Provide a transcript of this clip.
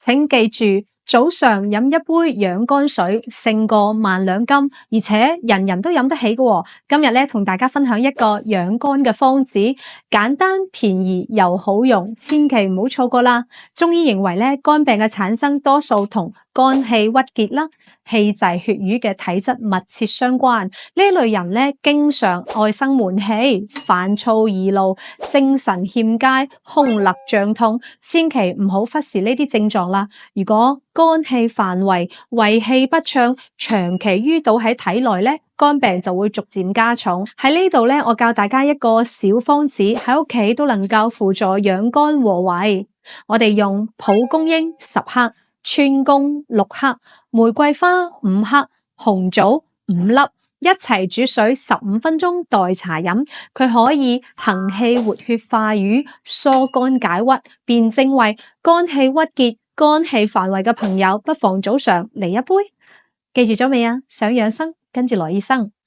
請記住，早上飲一杯養肝水勝過萬兩金，而且人人都飲得起嘅。今日咧同大家分享一個養肝嘅方子，簡單便宜又好用，千祈唔好錯過啦。中醫認為咧，肝病嘅產生多數同肝氣鬱結啦、氣滯血瘀嘅體質密切相關。呢類人咧，經常愛生悶氣、煩躁易怒、精神欠佳、胸肋脹痛，千祈唔好忽視呢啲症狀啦。如果肝氣犯胃、胃氣不暢，長期淤堵喺體內咧，肝病就會逐漸加重。喺呢度咧，我教大家一個小方子，喺屋企都能夠輔助養肝和胃。我哋用蒲公英10克、川芎6克、玫瑰花5克、紅棗5粒，一齊煮水15分鐘代茶飲。佢可以行氣活血化瘀、疏肝解鬱，辨證為肝氣鬱結、肝氣犯胃嘅朋友，不妨早上嚟一杯。記住咗未啊？想養生，跟住羅醫生。